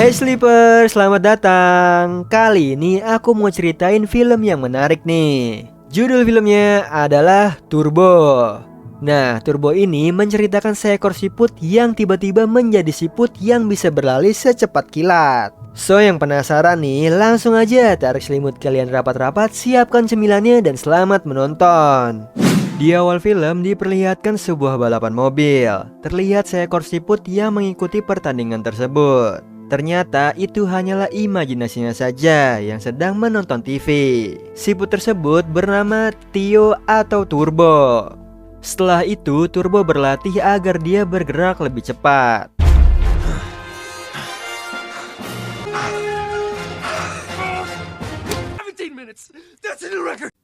Hey Sleeper, selamat datang. Kali ini aku mau ceritain film yang menarik nih. Judul filmnya adalah Turbo. Nah, Turbo ini menceritakan seekor siput yang tiba-tiba menjadi siput yang bisa berlari secepat kilat. So, yang penasaran nih, langsung aja tarik selimut kalian rapat-rapat, siapkan cemilannya dan selamat menonton. Di awal film diperlihatkan sebuah balapan mobil. Terlihat seekor siput yang mengikuti pertandingan tersebut. Ternyata itu hanyalah imajinasinya saja yang sedang menonton TV. Siput tersebut bernama Tio atau Turbo. Setelah itu Turbo berlatih agar dia bergerak lebih cepat.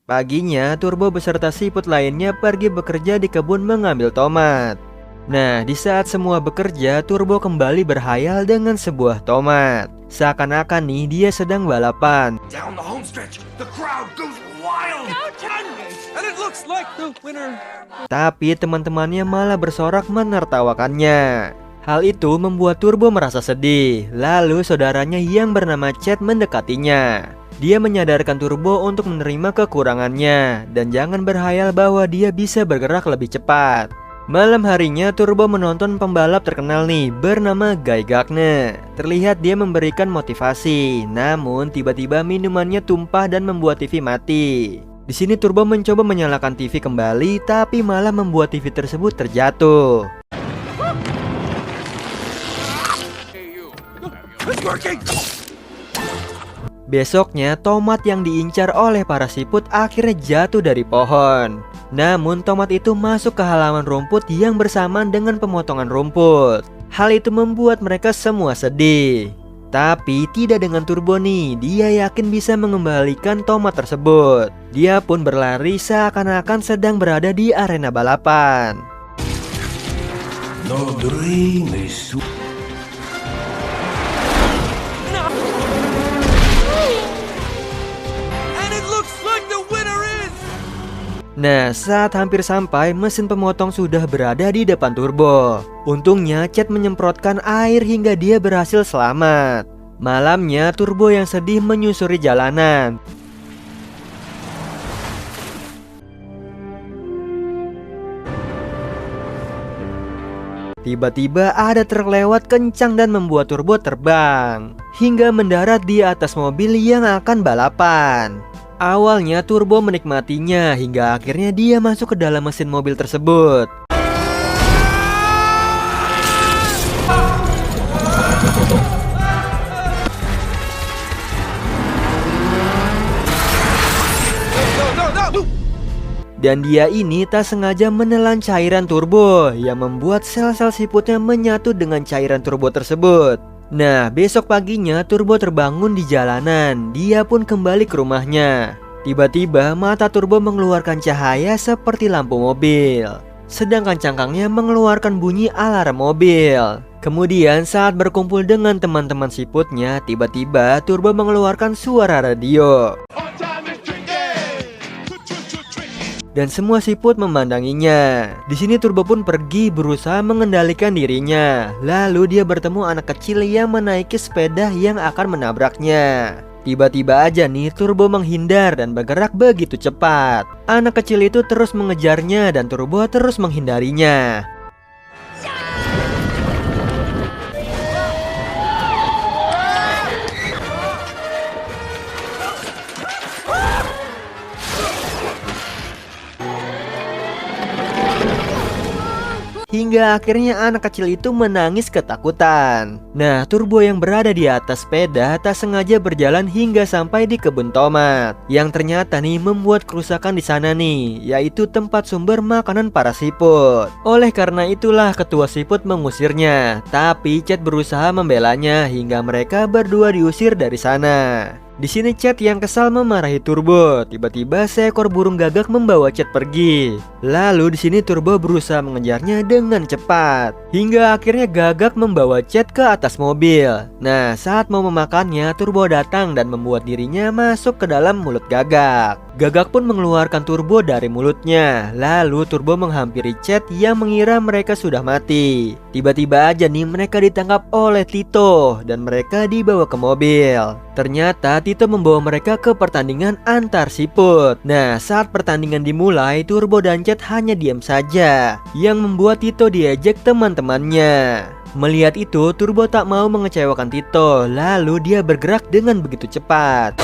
Paginya Turbo beserta siput lainnya pergi bekerja di kebun mengambil tomat. Nah, di saat semua bekerja, Turbo kembali berhayal dengan sebuah tomat. Seakan-akan nih dia sedang balapan. Tapi teman-temannya malah bersorak menertawakannya. Hal itu membuat Turbo merasa sedih. Lalu saudaranya yang bernama Chad mendekatinya. Dia menyadarkan Turbo untuk menerima kekurangannya dan jangan berhayal bahwa dia bisa bergerak lebih cepat. Malam harinya Turbo menonton pembalap terkenal nih bernama Guy Gardner. Terlihat dia memberikan motivasi, namun tiba-tiba minumannya tumpah dan membuat TV mati. Di sini Turbo mencoba menyalakan TV kembali, tapi malah membuat TV tersebut terjatuh. Besoknya tomat yang diincar oleh para siput akhirnya jatuh dari pohon. Namun tomat itu masuk ke halaman rumput yang bersamaan dengan pemotongan rumput. Hal itu membuat mereka semua sedih. Tapi tidak dengan Turbo nih, dia yakin bisa mengembalikan tomat tersebut. Dia pun berlari seakan-akan sedang berada di arena balapan. Nah, saat hampir sampai, mesin pemotong sudah berada di depan Turbo. Untungnya Chad menyemprotkan air hingga dia berhasil selamat. Malamnya Turbo yang sedih menyusuri jalanan. Tiba-tiba ada truk lewat kencang dan membuat Turbo terbang hingga mendarat di atas mobil yang akan balapan. Awalnya Turbo menikmatinya hingga akhirnya dia masuk ke dalam mesin mobil tersebut. Dan dia ini tak sengaja menelan cairan Turbo yang membuat sel-sel siputnya menyatu dengan cairan Turbo tersebut. Nah, besok paginya Turbo terbangun di jalanan. Dia pun kembali ke rumahnya. Tiba-tiba mata Turbo mengeluarkan cahaya seperti lampu mobil, sedangkan cangkangnya mengeluarkan bunyi alarm mobil. Kemudian saat berkumpul dengan teman-teman siputnya, tiba-tiba Turbo mengeluarkan suara radio. Dan semua siput memandanginya. Di sini Turbo pun pergi berusaha mengendalikan dirinya. Lalu dia bertemu anak kecil yang menaiki sepeda yang akan menabraknya. Tiba-tiba aja nih Turbo menghindar dan bergerak begitu cepat. Anak kecil itu terus mengejarnya dan Turbo terus menghindarinya. Hingga akhirnya anak kecil itu menangis ketakutan. Nah, Turbo yang berada di atas sepeda tak sengaja berjalan hingga sampai di kebun tomat, yang ternyata nih membuat kerusakan di sana nih, yaitu tempat sumber makanan para siput. Oleh karena itulah ketua siput mengusirnya, tapi Chad berusaha membelanya hingga mereka berdua diusir dari sana. Di sini Chad yang kesal memarahi Turbo. Tiba-tiba seekor burung gagak membawa Chad pergi. Lalu di sini Turbo berusaha mengejarnya dengan cepat hingga akhirnya gagak membawa Chad ke atas mobil. Nah, saat mau memakannya, Turbo datang dan membuat dirinya masuk ke dalam mulut gagak. Gagak pun mengeluarkan Turbo dari mulutnya. Lalu Turbo menghampiri Chad yang mengira mereka sudah mati. Tiba-tiba aja nih mereka ditangkap oleh Tito dan mereka dibawa ke mobil. Ternyata Tito membawa mereka ke pertandingan antar siput. Nah, saat pertandingan dimulai, Turbo dan Chad hanya diam saja, yang membuat Tito diejek teman-temannya. Melihat itu, Turbo tak mau mengecewakan Tito, lalu dia bergerak dengan begitu cepat.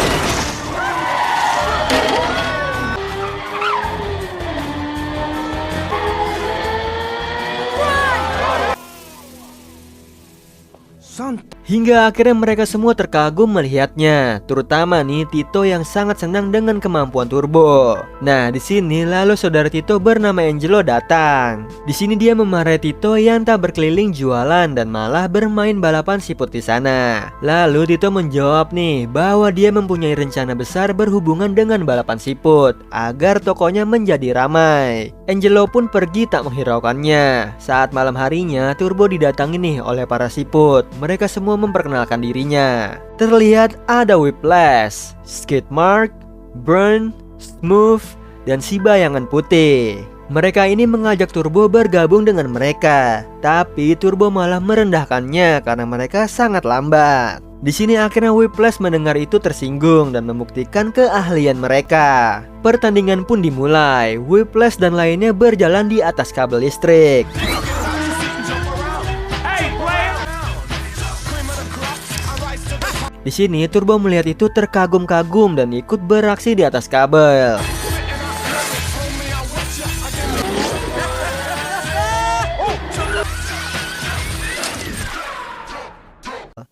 Hingga akhirnya mereka semua terkagum melihatnya, terutama nih Tito yang sangat senang dengan kemampuan Turbo. Nah, di sini lalu saudara Tito bernama Angelo datang. Di sini dia memarahi Tito yang tak berkeliling jualan dan malah bermain balapan siput di sana. Lalu Tito menjawab nih bahwa dia mempunyai rencana besar berhubungan dengan balapan siput agar tokonya menjadi ramai. Angelo pun pergi tak menghiraukannya. Saat malam harinya, Turbo didatangi nih oleh para siput. Mereka semua memperkenalkan dirinya. Terlihat ada Whiplash, Skidmark, Burn, Smooth, dan si bayangan putih. Mereka ini mengajak Turbo bergabung dengan mereka, tapi Turbo malah merendahkannya karena mereka sangat lambat. Di sini akhirnya Whiplash mendengar itu tersinggung dan membuktikan keahlian mereka. Pertandingan pun dimulai. Whiplash dan lainnya berjalan di atas kabel listrik. Di sini Turbo melihat itu terkagum-kagum dan ikut beraksi di atas kabel.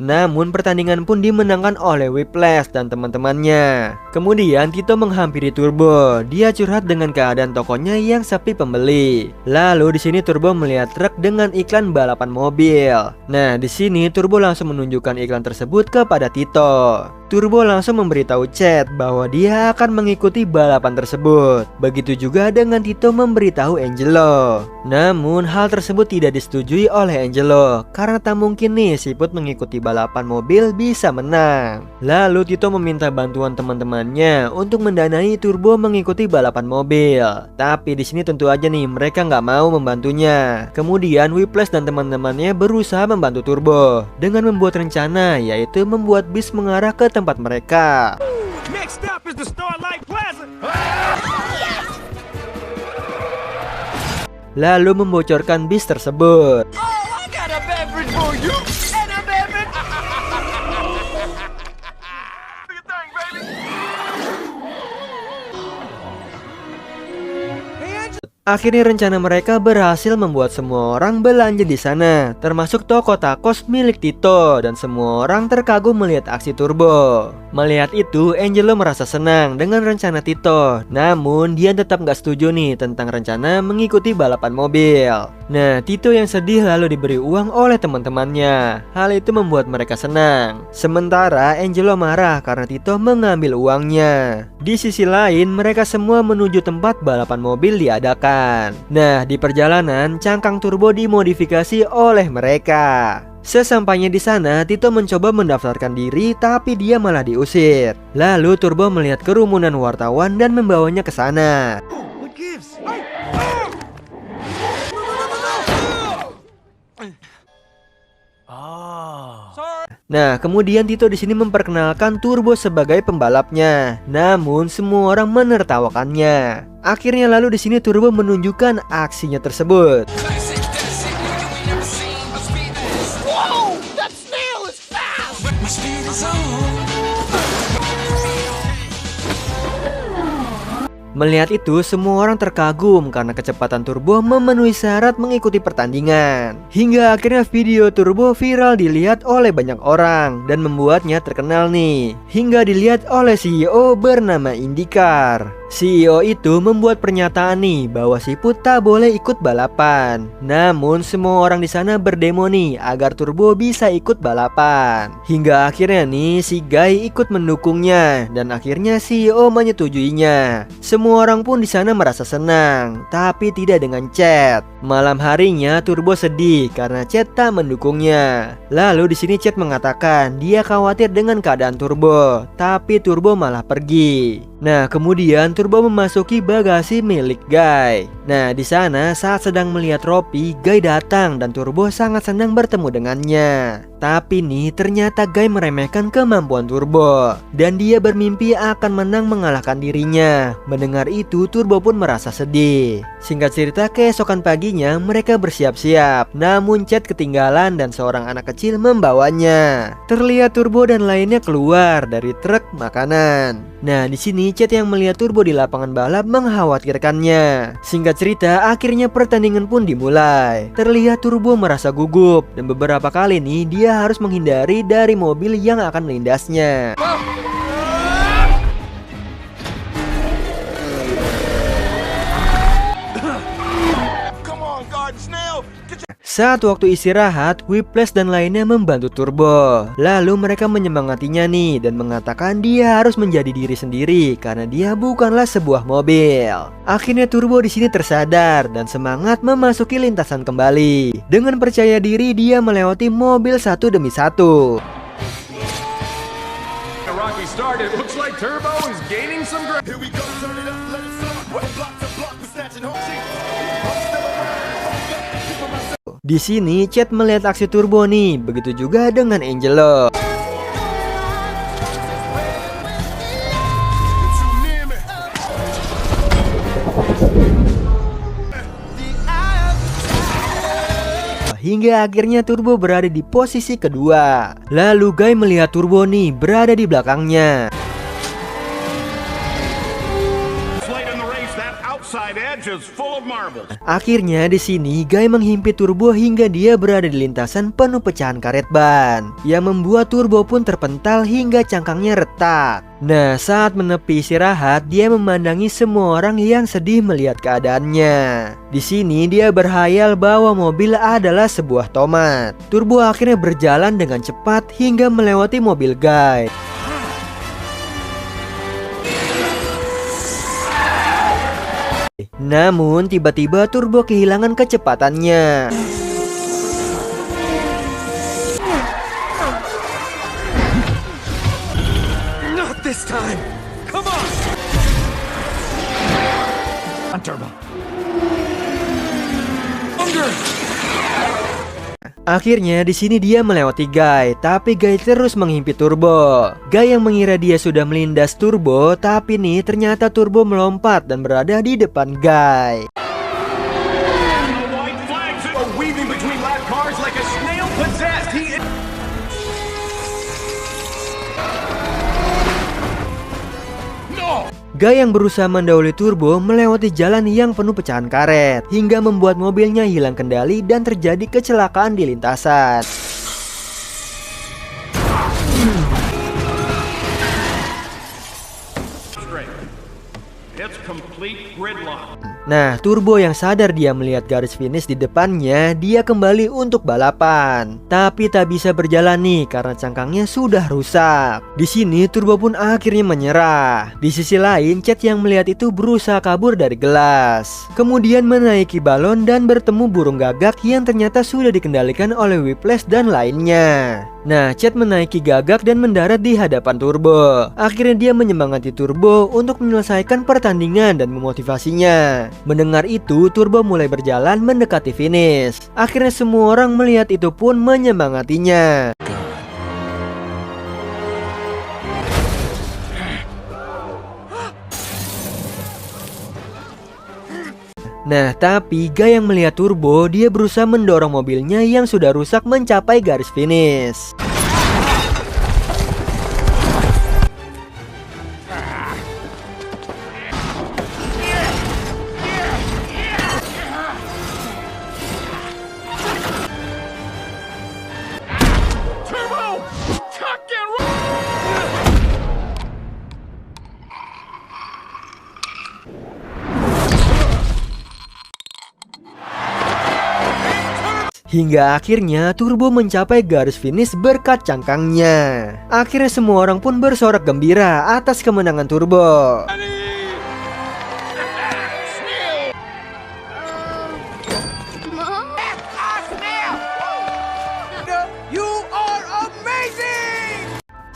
Namun pertandingan pun dimenangkan oleh Whiplash dan teman-temannya. Kemudian Tito menghampiri Turbo. Dia curhat dengan keadaan tokonya yang sepi pembeli. Lalu di sini Turbo melihat truk dengan iklan balapan mobil. Nah, di sini Turbo langsung menunjukkan iklan tersebut kepada Tito. Turbo langsung memberitahu Chad bahwa dia akan mengikuti balapan tersebut. Begitu juga dengan Tito memberitahu Angelo. Namun hal tersebut tidak disetujui oleh Angelo karena tak mungkin nih siput mengikuti balapan mobil bisa menang. Lalu Tito meminta bantuan teman-temannya untuk mendanai Turbo mengikuti balapan mobil. Tapi di sini tentu aja nih mereka nggak mau membantunya. Kemudian Whiplash dan teman-temannya berusaha membantu Turbo dengan membuat rencana, yaitu membuat bis mengarah ke tempat mereka. Lalu membocorkan bis tersebut. Akhirnya rencana mereka berhasil membuat semua orang belanja di sana, termasuk toko tacos milik Tito, dan semua orang terkagum melihat aksi Turbo. Melihat itu, Angelo merasa senang dengan rencana Tito, namun dia tetap gak setuju nih tentang rencana mengikuti balapan mobil. Nah, Tito yang sedih lalu diberi uang oleh teman-temannya. Hal itu membuat mereka senang. Sementara Angelo marah karena Tito mengambil uangnya. Di sisi lain, mereka semua menuju tempat balapan mobil diadakan. Nah, di perjalanan, cangkang Turbo dimodifikasi oleh mereka. Sesampainya di sana, Tito mencoba mendaftarkan diri, tapi dia malah diusir. Lalu Turbo melihat kerumunan wartawan dan membawanya ke sana. Nah, kemudian Tito di sini memperkenalkan Turbo sebagai pembalapnya. Namun semua orang menertawakannya. Akhirnya lalu di sini Turbo menunjukkan aksinya tersebut. Melihat itu, semua orang terkagum karena kecepatan Turbo memenuhi syarat mengikuti pertandingan. Hingga akhirnya video Turbo viral dilihat oleh banyak orang dan membuatnya terkenal nih. Hingga dilihat oleh CEO bernama IndyCar. CEO itu membuat pernyataan nih bahwa siput tak boleh ikut balapan. Namun semua orang di sana berdemo nih agar Turbo bisa ikut balapan. Hingga akhirnya nih si Guy ikut mendukungnya dan akhirnya CEO menyetujuinya. Semua orang pun di sana merasa senang, tapi tidak dengan Chad. Malam harinya Turbo sedih karena Chad tak mendukungnya. Lalu di sini Chad mengatakan dia khawatir dengan keadaan Turbo, tapi Turbo malah pergi. Nah, kemudian Turbo memasuki bagasi milik Guy. Nah, di sana saat sedang melihat Ropi, Guy datang dan Turbo sangat senang bertemu dengannya. Tapi nih, ternyata Guy meremehkan kemampuan Turbo dan dia bermimpi akan menang mengalahkan dirinya. Mendengar itu, Turbo pun merasa sedih. Singkat cerita, keesokan paginya mereka bersiap-siap. Namun Chad ketinggalan dan seorang anak kecil membawanya. Terlihat Turbo dan lainnya keluar dari truk makanan. Nah, di sini Chad yang melihat Turbo di lapangan balap mengkhawatirkannya. Singkat cerita, akhirnya pertandingan pun dimulai. Terlihat Turbo merasa gugup dan beberapa kali nih dia harus menghindari dari mobil yang akan melindasnya. Saat waktu istirahat, Whiplash dan lainnya membantu Turbo. Lalu mereka menyemangatinya nih dan mengatakan dia harus menjadi diri sendiri karena dia bukanlah sebuah mobil. Akhirnya Turbo di sini tersadar dan semangat memasuki lintasan kembali. Dengan percaya diri dia melewati mobil satu demi satu. Di sini Chad melihat aksi Turbo nih, begitu juga dengan Angelo. Hingga akhirnya Turbo berada di posisi kedua. Lalu Guy melihat Turbo nih berada di belakangnya. Akhirnya di sini Guy menghimpit Turbo hingga dia berada di lintasan penuh pecahan karet ban yang membuat Turbo pun terpental hingga cangkangnya retak. Nah, saat menepi istirahat, dia memandangi semua orang yang sedih melihat keadaannya. Di sini dia berhayal bahwa mobil adalah sebuah tomat. Turbo akhirnya berjalan dengan cepat hingga melewati mobil Guy. Namun tiba-tiba Turbo kehilangan kecepatannya. Not this time. Come on. Turbo. Akhirnya di sini dia melewati Guy, tapi Guy terus menghimpit Turbo. Guy yang mengira dia sudah melindas Turbo, tapi nih ternyata Turbo melompat dan berada di depan Guy. Guy yang berusaha mendahului Turbo melewati jalan yang penuh pecahan karet hingga membuat mobilnya hilang kendali dan terjadi kecelakaan di lintasan. Nah, Turbo yang sadar dia melihat garis finish di depannya, dia kembali untuk balapan. Tapi tak bisa berjalan nih karena cangkangnya sudah rusak. Di sini Turbo pun akhirnya menyerah. Di sisi lain, Chad yang melihat itu berusaha kabur dari gelas. Kemudian menaiki balon dan bertemu burung gagak yang ternyata sudah dikendalikan oleh Whiplash dan lainnya. Nah, Chad menaiki gagak dan mendarat di hadapan Turbo. Akhirnya dia menyemangati Turbo untuk menyelesaikan pertandingan dan memotivasinya. Mendengar itu, Turbo mulai berjalan mendekati finish. Akhirnya semua orang melihat itu pun menyemangatinya. Nah, tapi Guy yang melihat Turbo, dia berusaha mendorong mobilnya yang sudah rusak mencapai garis finish. Hingga akhirnya Turbo mencapai garis finish berkat cangkangnya. Akhirnya semua orang pun bersorak gembira atas kemenangan Turbo.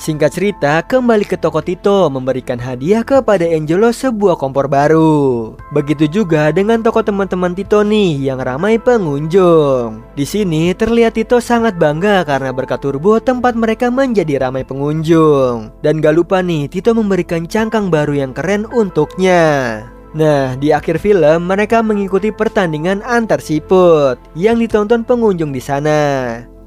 Singkat cerita, kembali ke toko Tito memberikan hadiah kepada Angelo sebuah kompor baru. Begitu juga dengan toko teman-teman Tito nih yang ramai pengunjung. Di sini terlihat Tito sangat bangga karena berkat Turbo tempat mereka menjadi ramai pengunjung. Dan gak lupa nih, Tito memberikan cangkang baru yang keren untuknya. Nah, di akhir film mereka mengikuti pertandingan antar siput yang ditonton pengunjung di sana.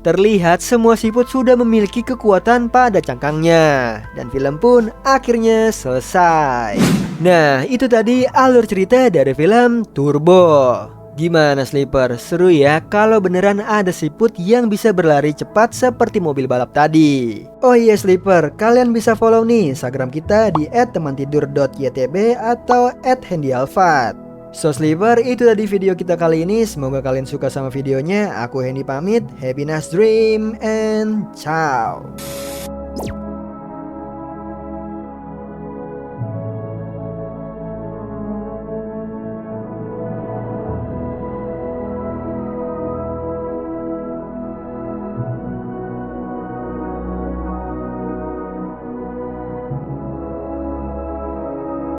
Terlihat semua siput sudah memiliki kekuatan pada cangkangnya. Dan film pun akhirnya selesai. Nah, itu tadi alur cerita dari film Turbo. Gimana Sleeper? Seru ya kalau beneran ada siput yang bisa berlari cepat seperti mobil balap tadi. Oh iya Sleeper, kalian bisa follow nih Instagram kita di @temantidur.ytb atau @handyalfat. So Sleeper, itu tadi video kita kali ini. Semoga kalian suka sama videonya. Aku Hendy pamit. Happy nice dream and ciao.